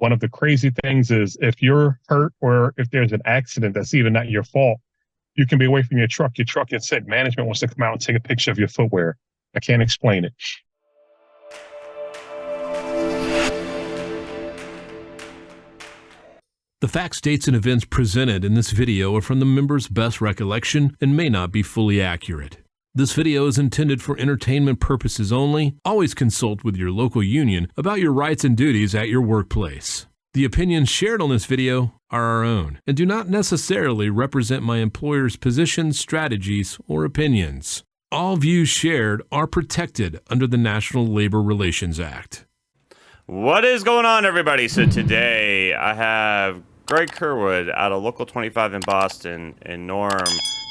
One of the crazy things is if you're hurt or if there's an accident that's even not your fault, you can be away from your truck. Your truck gets said management wants to come out and take a picture of your footwear. I can't explain it. The facts, dates, and events presented in this video are from the member's best recollection and may not be fully accurate. This video is intended for entertainment purposes only. Always consult with your local union about your rights and duties at your workplace. The opinions shared on this video are our own and do not necessarily represent my employer's positions, strategies, or opinions. All views shared are protected under the National Labor Relations Act. What is going on, everybody? So today I have Greg Kerwood out of Local 25 in Boston and Norm,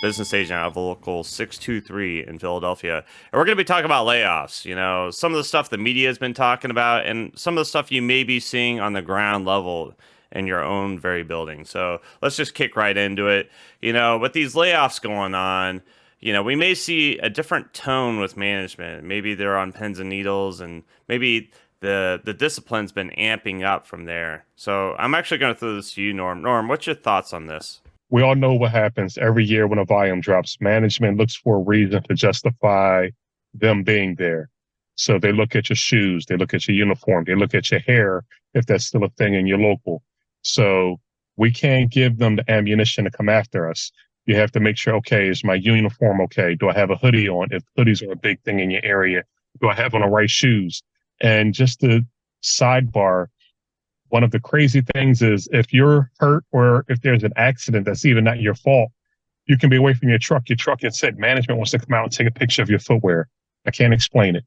business agent out of Local 623 in Philadelphia. And we're going to be talking about layoffs, you know, some of the stuff the media has been talking about and some of the stuff you may be seeing on the ground level in your own very building. So let's just kick right into it. You know, with these layoffs going on, you know, we may see a different tone with management. Maybe they're on pins and needles, and maybe the discipline's been amping up from there. So I'm actually going to throw this to you, Norm. Norm, what's your thoughts on this? We all know what happens every year when a volume drops. Management looks for a reason to justify them being there. So they look at your shoes, they look at your uniform, they look at your hair, if that's still a thing in your local. So we can't give them the ammunition to come after us. You have to make sure, okay, is my uniform okay? Do I have a hoodie on? If hoodies are a big thing in your area, do I have on the right shoes? And just to sidebar, one of the crazy things is if you're hurt or if there's an accident that's even not your fault, you can be away from your truck. Your truck gets said management wants to come out and take a picture of your footwear. I can't explain it.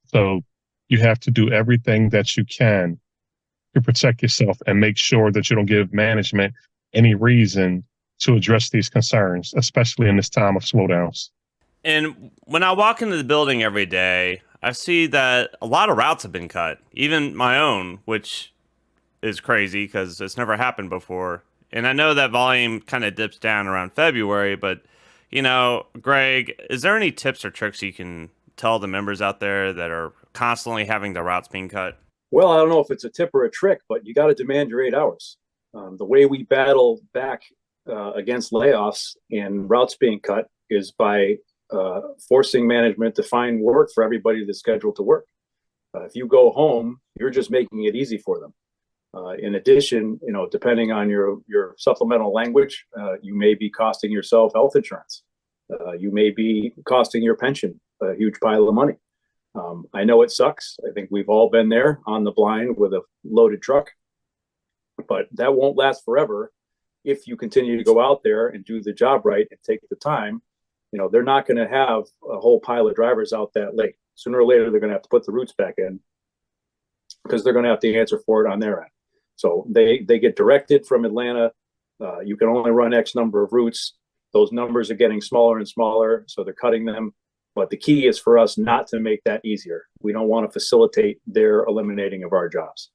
So you have to do everything that you can to protect yourself and make sure that you don't give management any reason to address these concerns, especially in this time of slowdowns. And when I walk into the building every day, I see that a lot of routes have been cut, even my own, which is crazy because it's never happened before. And I know that volume kind of dips down around February, but, you know, Greg, is there any tips or tricks you can tell the members out there that are constantly having the routes being cut? Well, I don't know if it's a tip or a trick, but you got to demand your 8 hours. The way we battle back against layoffs and routes being cut is by forcing management to find work for everybody that's scheduled to work. If you go home, you're just making it easy for them. In addition, you know, depending on your supplemental language, you may be costing yourself health insurance. You may be costing your pension a huge pile of money. I know it sucks. I think we've all been there on the blind with a loaded truck, but that won't last forever. If you continue to go out there and do the job right and take the time, you know, they're not going to have a whole pile of drivers out that late. Sooner or later, they're going to have to put the routes back in because they're going to have to answer for it on their end. So they get directed from Atlanta. You can only run X number of routes. Those numbers are getting smaller and smaller, so they're cutting them. But the key is for us not to make that easier. We don't want to facilitate their eliminating of our jobs.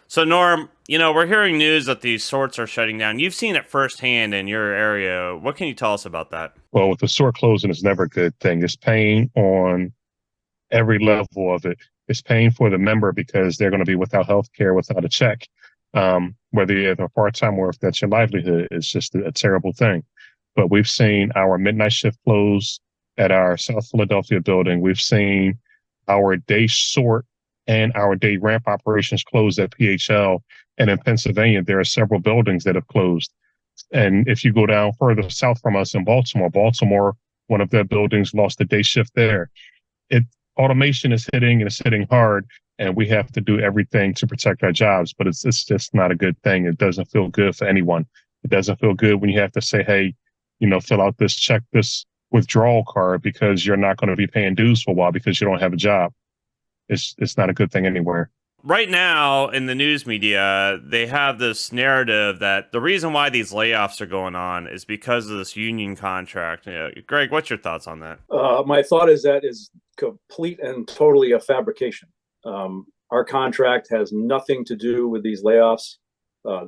So, Norm, you know, we're hearing news that these sorts are shutting down. You've seen it firsthand in your area. What can you tell us about that? Well, with the sort closing, it's never a good thing. It's pain on every level of it. It's pain for the member because they're going to be without health care, without a check. Whether you have a part-time or if that's your livelihood, it's just a terrible thing. But we've seen our midnight shift close at our South Philadelphia building. We've seen our day sort and our day ramp operations closed at PHL. And in Pennsylvania, there are several buildings that have closed. And if you go down further south from us in Baltimore, one of their buildings lost a day shift there. Automation is hitting and it's hitting hard, and we have to do everything to protect our jobs, but it's just not a good thing. It doesn't feel good for anyone. It doesn't feel good when you have to say, hey, you know, fill out this withdrawal card because you're not going to be paying dues for a while because you don't have a job. It's not a good thing anywhere. Right now in the news media, they have this narrative that the reason why these layoffs are going on is because of this union contract. Greg, what's your thoughts on that? My thought is that is complete and totally a fabrication. Our contract has nothing to do with these layoffs.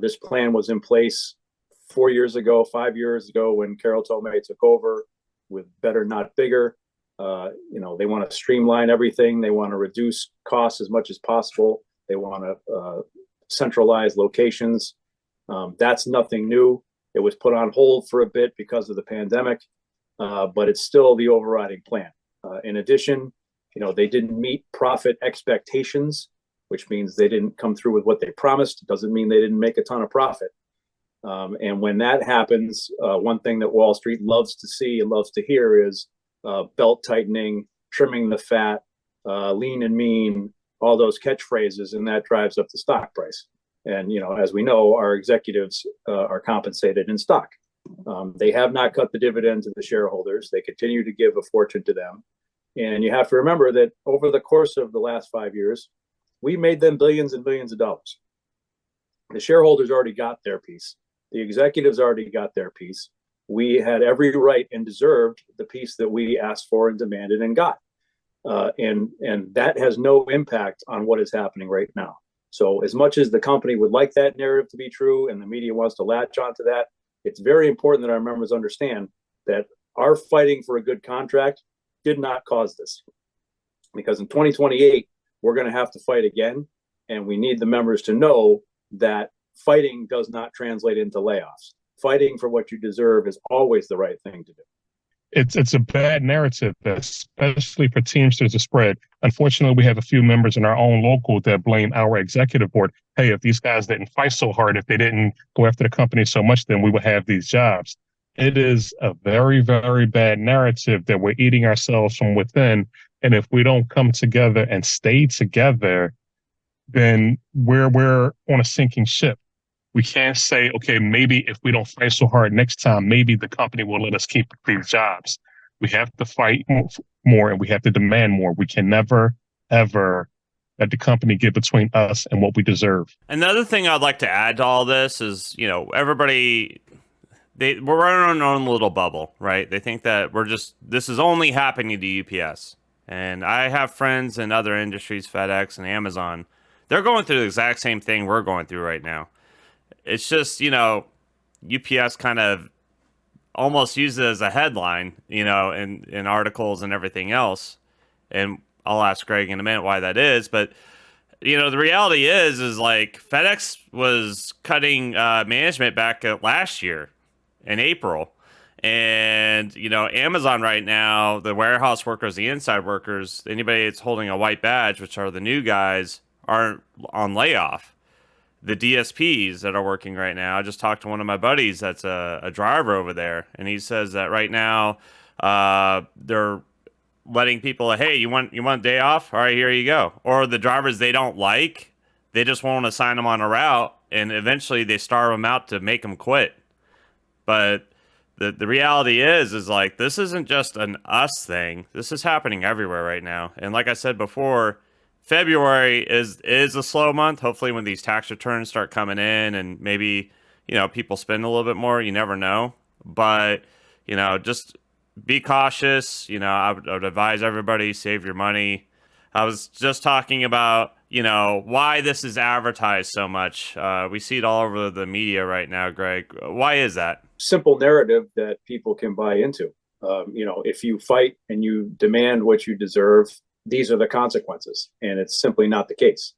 This plan was in place 4 years ago, 5 years ago when Carol Tomei took over with Better Not Bigger. You know, they want to streamline everything. They want to reduce costs as much as possible. They want to centralized locations. That's nothing new. It was put on hold for a bit because of the pandemic, but it's still the overriding plan. In addition, they didn't meet profit expectations, which means they didn't come through with what they promised. It doesn't mean they didn't make a ton of profit. And when that happens, one thing that Wall Street loves to see and loves to hear is belt tightening, trimming the fat, lean and mean, all those catchphrases, and that drives up the stock price. And, as we know, our executives are compensated in stock. They have not cut the dividend to the shareholders. They continue to give a fortune to them. And you have to remember that over the course of the last 5 years, we made them billions and billions of dollars. The shareholders already got their piece. The executives already got their piece. We had every right and deserved the piece that we asked for and demanded and got. And that has no impact on what is happening right now. So as much as the company would like that narrative to be true and the media wants to latch onto that, it's very important that our members understand that our fighting for a good contract did not cause this. Because in 2028, we're going to have to fight again. And we need the members to know that fighting does not translate into layoffs. Fighting for what you deserve is always the right thing to do. It's a bad narrative, especially for Teamsters to spread. Unfortunately, we have a few members in our own local that blame our executive board. Hey, if these guys didn't fight so hard, if they didn't go after the company so much, then we would have these jobs. It is a very, very bad narrative that we're eating ourselves from within. And if we don't come together and stay together, then we're on a sinking ship. We can't say, okay, maybe if we don't fight so hard next time, maybe the company will let us keep these jobs. We have to fight more and we have to demand more. We can never, ever let the company get between us and what we deserve. Another thing I'd like to add to all this is, everybody, we're running our own little bubble, right? They think that this is only happening to UPS. And I have friends in other industries, FedEx and Amazon. They're going through the exact same thing we're going through right now. It's just, UPS kind of almost uses it as a headline, in articles and everything else. And I'll ask Greg in a minute why that is. But, the reality is like FedEx was cutting management back last year in April. And, Amazon right now, the warehouse workers, the inside workers, anybody that's holding a white badge, which are the new guys, are on layoff. The DSPs that are working right now. I just talked to one of my buddies that's a driver over there, and he says that right now they're letting people, hey, you want a day off? All right, here you go. Or the drivers they don't like, they just won't assign them on a route, and eventually they starve them out to make them quit. But the reality is like this isn't just an us thing. This is happening everywhere right now. And like I said before, February is a slow month. Hopefully when these tax returns start coming in and maybe, people spend a little bit more, you never know. But, just be cautious. I would advise everybody, save your money. I was just talking about, why this is advertised so much. We see it all over the media right now, Greg. Why is that? Simple narrative that people can buy into. If you fight and you demand what you deserve, these are the consequences, and it's simply not the case.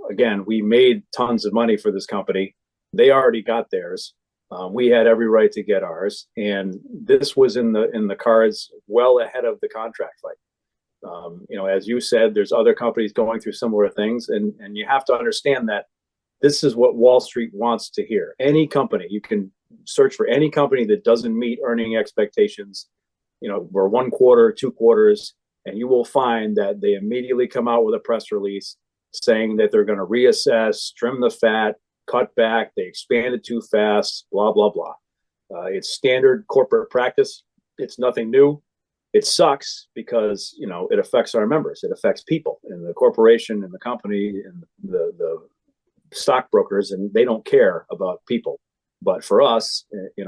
Again, we made tons of money for this company. They already got theirs. We had every right to get ours, and this was in the cards well ahead of the contract fight. As you said, there's other companies going through similar things, and you have to understand that this is what Wall Street wants to hear. Any company, you can search for any company that doesn't meet earning expectations, for 1 quarter, 2 quarters, and you will find that they immediately come out with a press release saying that they're going to reassess, trim the fat, cut back, they expanded too fast, blah, blah, blah. It's standard corporate practice. It's nothing new. It sucks because, it affects our members. It affects people and the corporation and the company and the stockbrokers, and they don't care about people. But for us,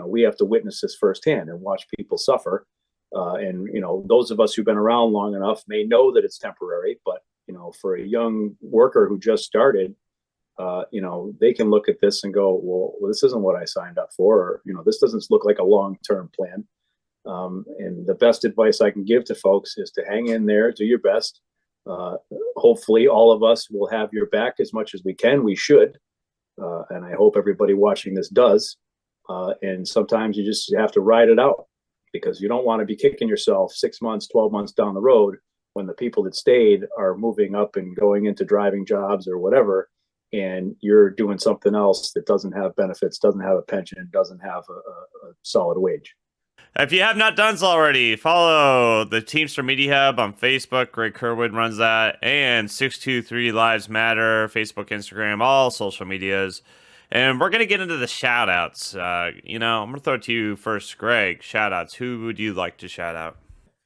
we have to witness this firsthand and watch people suffer. And those of us who've been around long enough may know that it's temporary, but for a young worker who just started, they can look at this and go, well, this isn't what I signed up for, or this doesn't look like a long-term plan. And the best advice I can give to folks is to hang in there, do your best, Uh, Hopefully, all of us will have your back as much as we can. We should, and I hope everybody watching this does. And sometimes you just have to ride it out because you don't want to be kicking yourself 6 months, 12 months down the road when the people that stayed are moving up and going into driving jobs or whatever, and you're doing something else that doesn't have benefits, doesn't have a pension, doesn't have a solid wage. If you have not done so already, follow the Teamster Media Hub on Facebook. Greg Kerwood runs that. And 623 Lives Matter, Facebook, Instagram, all social medias. And we're going to get into the shout outs. I'm going to throw it to you first, Greg. Shout outs. Who would you like to shout out?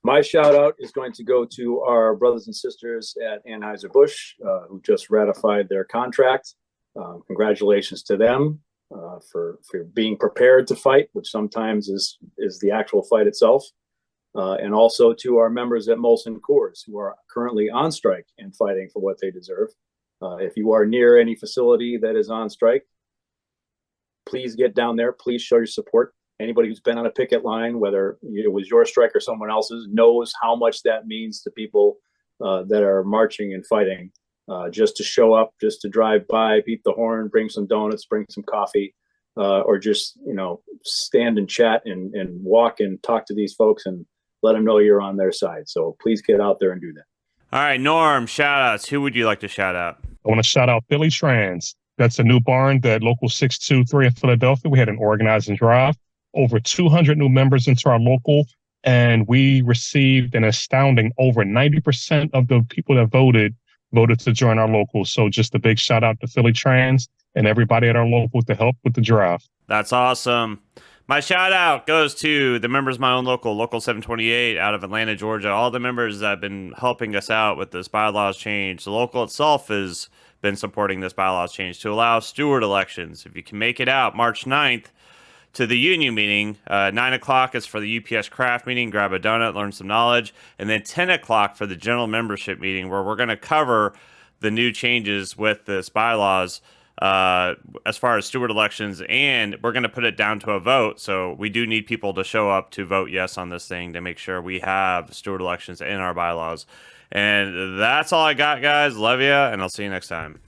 My shout out is going to go to our brothers and sisters at Anheuser-Busch who just ratified their contract. Congratulations to them. For being prepared to fight, which sometimes is the actual fight itself, and also to our members at Molson Coors who are currently on strike and fighting for what they deserve. If you are near any facility that is on strike, please get down there. Please show your support. Anybody who's been on a picket line, whether it was your strike or someone else's, knows how much that means to people that are marching and fighting. Just to show up, just to drive by, beat the horn, bring some donuts, bring some coffee, or just, stand and chat and walk and talk to these folks and let them know you're on their side. So please get out there and do that. All right, Norm, shout outs. Who would you like to shout out? I want to shout out Philly Trans. That's a new barn that local 623 in Philadelphia. We had an organizing drive, over 200 new members into our local, and we received an astounding over 90% of the people that voted to join our locals. So just a big shout out to Philly Trans and everybody at our locals to help with the drive. That's awesome. My shout out goes to the members of my own local 728 out of Atlanta, Georgia. All the members that have been helping us out with this bylaws change. The local itself has been supporting this bylaws change to allow steward elections. If you can make it out March 9th, to the union meeting. 9 o'clock is for the UPS craft meeting. Grab a donut, learn some knowledge. And then 10 o'clock for the general membership meeting where we're going to cover the new changes with this bylaws as far as steward elections. And we're going to put it down to a vote. So we do need people to show up to vote yes on this thing to make sure we have steward elections in our bylaws. And that's all I got, guys. Love you, and I'll see you next time.